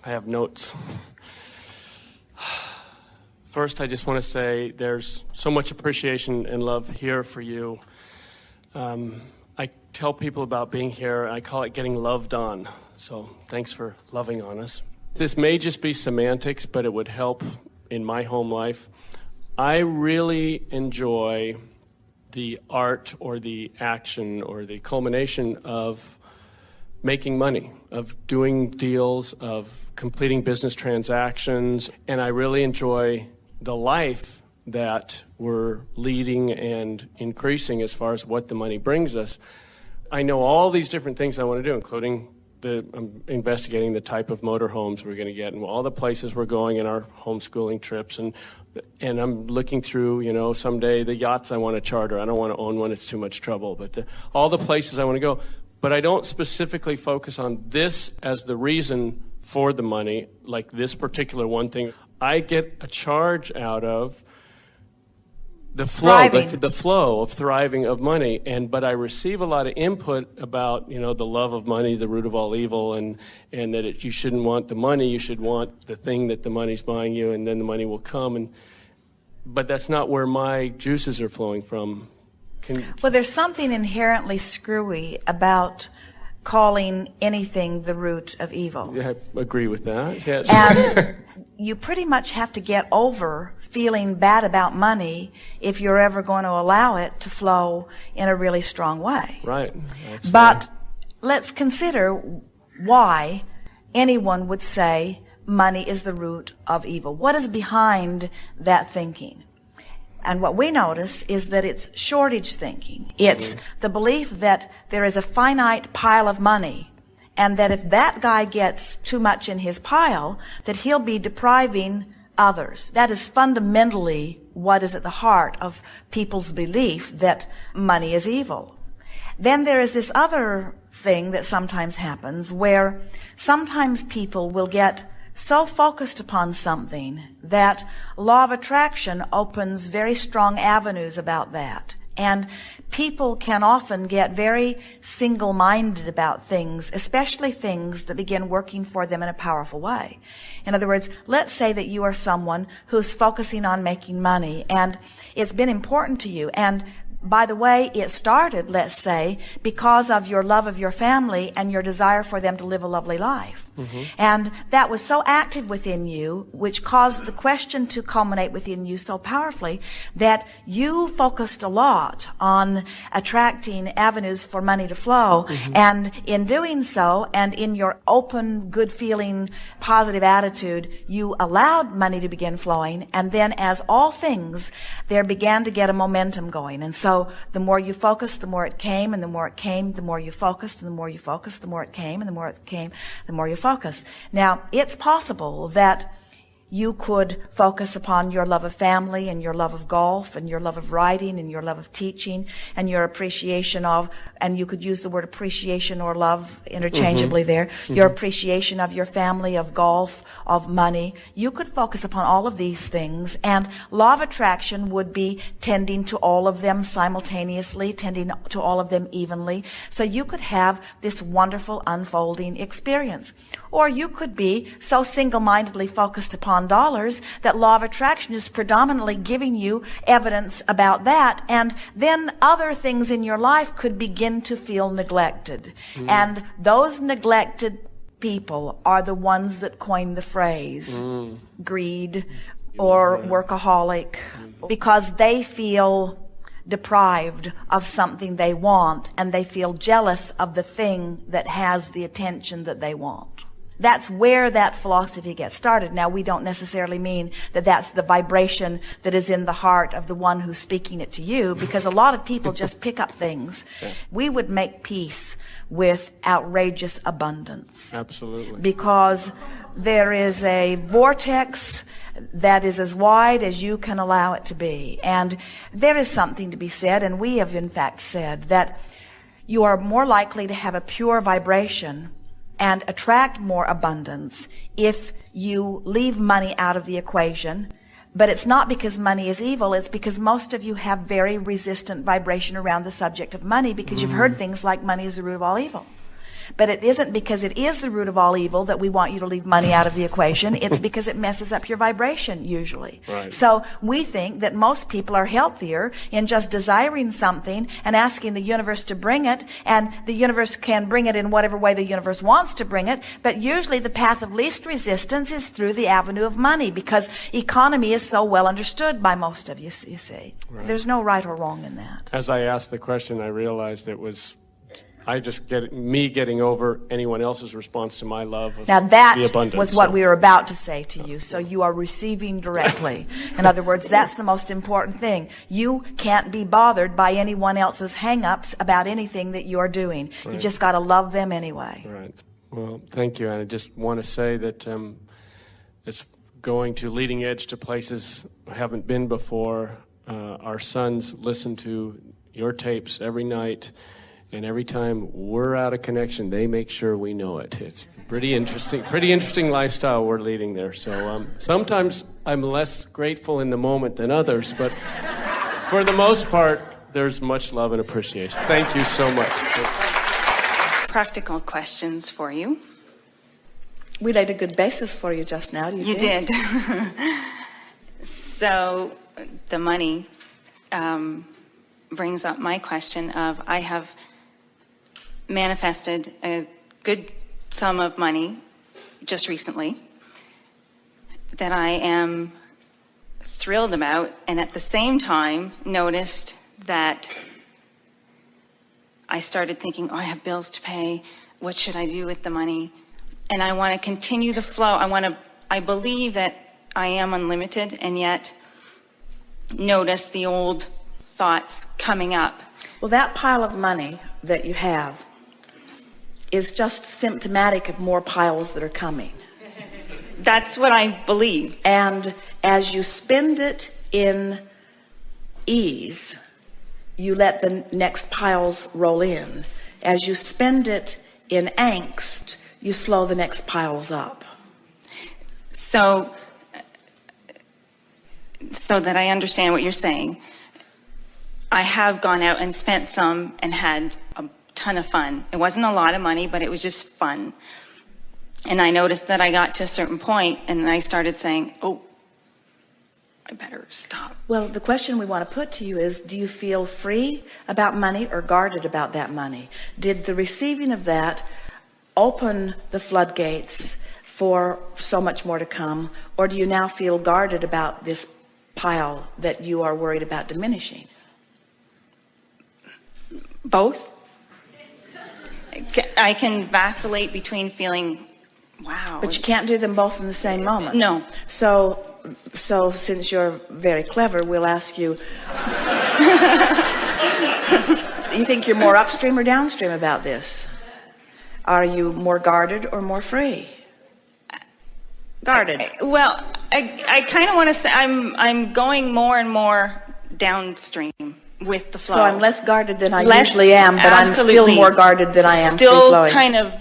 I have notes. First, I just want to say there's so much appreciation and love here for you. I tell people about being here, I call it getting loved on. So thanks for loving on us. This may just be semantics, but it would help in my home life. I really enjoy the art or the action or the culmination of making money, of doing deals, of completing business transactions, and I really enjoy the life that we're leading and increasing as far as what the money brings us. I know all these different things I want to do, including I'm investigating the type of motorhomes we're going to get and all the places we're going in our homeschooling trips. And I'm looking through, someday the yachts I want to charter. I don't want to own one. It's too much trouble. But all the places I want to go. But I don't specifically focus on this as the reason for the money, like this particular one thing. I get a charge out of the flow of thriving of money, but I receive a lot of input about the love of money, the root of all evil, and that you shouldn't want the money, you should want the thing that the money's buying you, and then the money will come. But that's not where my juices are flowing from. Well, there's something inherently screwy about calling anything the root of evil. Yeah, I agree with that. Yes. And you pretty much have to get over feeling bad about money if you're ever going to allow it to flow in a really strong way. Right. But let's consider why anyone would say money is the root of evil. What is behind that thinking? And what we notice is that it's shortage thinking. It's the belief that there is a finite pile of money, and that if that guy gets too much in his pile, that he'll be depriving others. That is fundamentally what is at the heart of people's belief that money is evil. Then there is this other thing that sometimes happens where sometimes people will get so focused upon something that law of attraction opens very strong avenues about that. And people can often get very single-minded about things, especially things that begin working for them in a powerful way. In other words, let's say that you are someone who's focusing on making money, and it's been important to you. And by the way, it started, let's say, because of your love of your family and your desire for them to live a lovely life. Mm-hmm. And that was so active within you, which caused the question to culminate within you so powerfully, that you focused a lot on attracting avenues for money to flow. Mm-hmm. And in doing so, and in your open, good-feeling, positive attitude, you allowed money to begin flowing. And then, as all things, there began to get a momentum going. And so the more you focused, the more it came, and the more it came, the more you focused, and the more you focused, the more it came, and the more it came, the more you focused. Now, it's possible that you could focus upon your love of family and your love of golf and your love of writing and your love of teaching and your appreciation of, and you could use the word appreciation or love interchangeably there, your appreciation of your family, of golf, of money. You could focus upon all of these things, and law of attraction would be tending to all of them simultaneously, tending to all of them evenly. So you could have this wonderful unfolding experience. Or you could be so single-mindedly focused upon dollars that law of attraction is predominantly giving you evidence about that, and then other things in your life could begin to feel neglected. And those neglected people are the ones that coin the phrase greed or workaholic, because they feel deprived of something they want, and they feel jealous of the thing that has the attention that they want. That's where that philosophy gets started. Now, we don't necessarily mean that that's the vibration that is in the heart of the one who's speaking it to you, because a lot of people just pick up things. We would make peace with outrageous abundance. Absolutely. Because there is a vortex that is as wide as you can allow it to be. And there is something to be said, and we have in fact said, that you are more likely to have a pure vibration and attract more abundance if you leave money out of the equation. But it's not because money is evil. It's because most of you have very resistant vibration around the subject of money, because you've heard things like money is the root of all evil. But it isn't because it is the root of all evil that we want you to leave money out of the equation. It's because it messes up your vibration, usually. Right. So we think that most people are healthier in just desiring something and asking the universe to bring it, and the universe can bring it in whatever way the universe wants to bring it. But usually the path of least resistance is through the avenue of money, because economy is so well understood by most of you, you see. Right. There's no right or wrong in that. As I asked the question, I realized it was me getting over anyone else's response to my love of Now that the abundance. was what we were about to say to you. So you are receiving directly. In other words, that's the most important thing. You can't be bothered by anyone else's hang-ups about anything that you're doing. Right. You just got to love them anyway. Right. Well, thank you. And I just want to say that it's going to leading edge to places I haven't been before. Our sons listen to your tapes every night. And every time we're out of connection, they make sure we know it. It's pretty interesting lifestyle we're leading there. So sometimes I'm less grateful in the moment than others, but for the most part, there's much love and appreciation. Thank you so much. Practical questions for you. We laid a good basis for you just now. You did. So the money brings up my question of, I have manifested a good sum of money just recently that I am thrilled about, and at the same time noticed that I started thinking, oh, I have bills to pay. What should I do with the money? And I want to continue the flow. I believe that I am unlimited, and yet notice the old thoughts coming up. Well, that pile of money that you have is just symptomatic of more piles that are coming. That's what I believe. And as you spend it in ease, you let the next piles roll in. As you spend it in angst, you slow the next piles up. So that I understand what you're saying, I have gone out and spent some and had a ton of fun. It wasn't a lot of money, but it was just fun. And I noticed that I got to a certain point and I started saying, oh, I better stop. Well, the question we want to put to you is, do you feel free about money or guarded about that money? Did the receiving of that open the floodgates for so much more to come? Or do you now feel guarded about this pile that you are worried about diminishing? Both. I can vacillate between feeling, wow. But you can't do them both in the same moment. No. So since you're very clever, we'll ask you, you think you're more upstream or downstream about this? Are you more guarded or more free? Guarded. Well, I kind of want to say I'm going more and more downstream with the flow. So I'm less guarded than I usually am, but absolutely. I'm still more guarded than I am still free-flowing. Kind of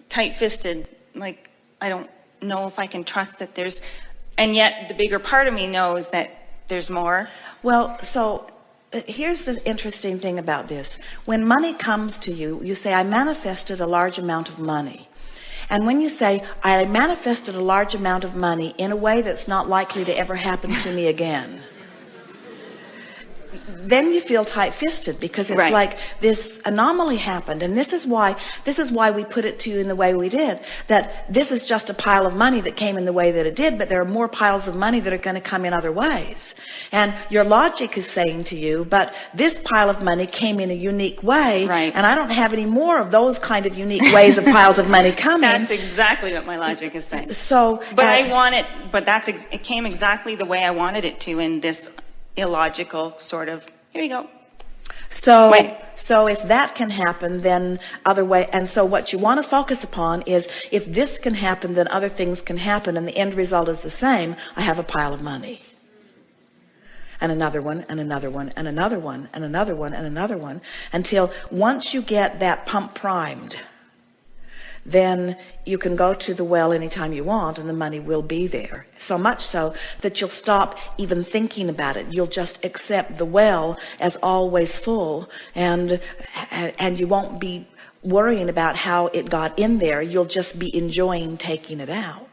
tight-fisted. Like, I don't know if I can trust that there's, and yet the bigger part of me knows that there's more. Well, so here's the interesting thing about this. When money comes to you, you say, I manifested a large amount of money. And when you say, I manifested a large amount of money in a way that's not likely to ever happen to me again, then you feel tight-fisted, because it's right. Like this anomaly happened. And this is why we put it to you in the way we did, that this is just a pile of money that came in the way that it did, but there are more piles of money that are going to come in other ways. And your logic is saying to you, but this pile of money came in a unique way, right. And I don't have any more of those kind of unique ways of piles of money coming. That's exactly what my logic is saying. So, but I want it, but it came exactly the way I wanted it to, in this illogical sort of, here you go. So if that can happen, then other way, and so what you want to focus upon is, if this can happen, then other things can happen, and the end result is the same. I have a pile of money. And another one, and another one, and another one, and another one, and another one, until once you get that pump primed, then you can go to the well anytime you want, and the money will be there. So much so that you'll stop even thinking about it. You'll just accept the well as always full, and you won't be worrying about how it got in there. You'll just be enjoying taking it out.